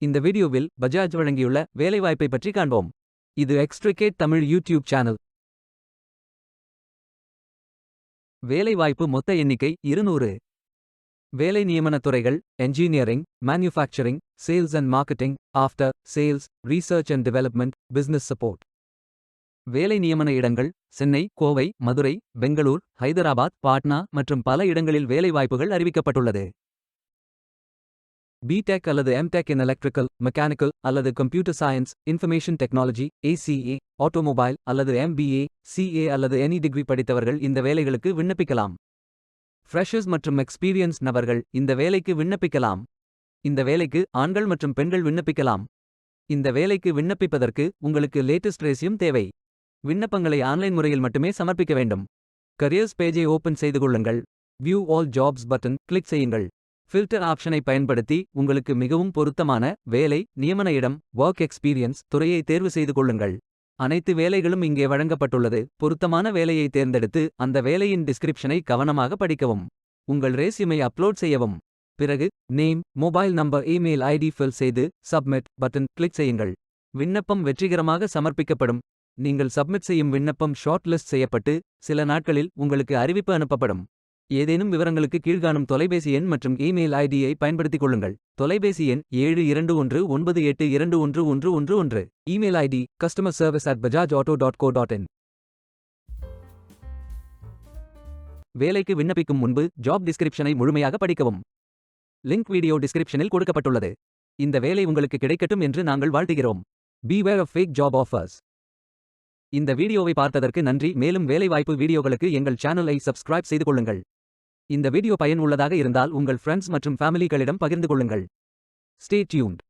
இந்த வீடியோவில் பஜாஜ் வழங்கியுள்ள வேலைவாய்ப்பை பற்றி காண்போம். இது எக்ஸ்ட்ரிகேட் தமிழ் யூடியூப் சேனல். வேலைவாய்ப்பு மொத்த எண்ணிக்கை 200. வேலை நியமனத் துறைகள்: engineering, manufacturing, sales and marketing, after sales, research and development, business support. வேலை நியமன இடங்கள்: சென்னை, கோவை, மதுரை, பெங்களூர், ஹைதராபாத், பாட்னா மற்றும் பல இடங்களில் வேலைவாய்ப்புகள் அறிவிக்கப்பட்டுள்ளது. பிடெக் அல்லது எம்டெக் இன் எலக்ட்ரிக்கல், மெக்கானிக்கல் அல்லது computer science, information technology, ACA, automobile அல்லது எம்பிஏ, சிஏ அல்லது எனி டிகிரி படித்தவர்கள் இந்த வேலைகளுக்கு விண்ணப்பிக்கலாம். ஃப்ரெஷர்ஸ் மற்றும் எக்ஸ்பீரியன்ஸ் நபர்கள் இந்த வேலைக்கு விண்ணப்பிக்கலாம். இந்த வேலைக்கு ஆண்கள் மற்றும் பெண்கள் விண்ணப்பிக்கலாம். இந்த வேலைக்கு விண்ணப்பிப்பதற்கு உங்களுக்கு லேட்டஸ்ட் ரெஸ்யூம் தேவை. விண்ணப்பங்களை ஆன்லைன் முறையில் மட்டுமே சமர்ப்பிக்க வேண்டும். கரியர்ஸ் பேஜை ஓபன் செய்து கொள்ளுங்கள். View all jobs button click செய்யுங்கள். ஃபில்டர் ஆப்ஷனை பயன்படுத்தி உங்களுக்கு மிகவும் பொருத்தமான வேலை, நியமன இடம், ஒர்க் எக்ஸ்பீரியன்ஸ் துறையை தேர்வு செய்து கொள்ளுங்கள். அனைத்து வேலைகளும் இங்கே வழங்கப்பட்டுள்ளது. பொருத்தமான வேலையை தேர்ந்தெடுத்து அந்த வேலையின் டிஸ்கிரிப்ஷனை கவனமாக படிக்கவும். உங்கள் ரெஸ்யூமை அப்லோட் செய்யவும். பிறகு name, mobile number, email ID fill செய்து சப்மிட் பட்டன் கிளிக் செய்யுங்கள். விண்ணப்பம் வெற்றிகரமாக சமர்ப்பிக்கப்படும். நீங்கள் சப்மிட் செய்யும் விண்ணப்பம் ஷார்ட் லிஸ்ட் செய்யப்பட்டு சில நாட்களில் உங்களுக்கு அறிவிப்பு அனுப்பப்படும். ஏதேனும் விவரங்களுக்கு கீழ்காணும் தொலைபேசி எண் மற்றும் இமெயில் ஐடியை பயன்படுத்திக் கொள்ளுங்கள். தொலைபேசி எண் 7219821111. Email ID customerservice@bajajauto.co.in. வேலைக்கு விண்ணப்பிக்கும் முன்பு ஜாப் டிஸ்கிரிப்ஷனை முழுமையாக படிக்கவும். லிங்க் வீடியோ டிஸ்கிரிப்ஷனில் கொடுக்கப்பட்டுள்ளது. இந்த வேலை உங்களுக்கு கிடைக்கட்டும் என்று நாங்கள் வாழ்த்துகிறோம். Beware of fake job offers. இந்த வீடியோவை பார்த்ததற்கு நன்றி. மேலும் வேலைவாய்ப்பு வீடியோகளுக்கு எங்கள் சேனலை சப்ஸ்கிரைப் செய்து கொள்ளுங்கள். இந்த வீடியோ பயன் உள்ளதாக இருந்தால் உங்கள் ஃப்ரெண்ட்ஸ் மற்றும் ஃபேமிலிகளிடம் பகிர்ந்து கொள்ளுங்கள். Stay tuned.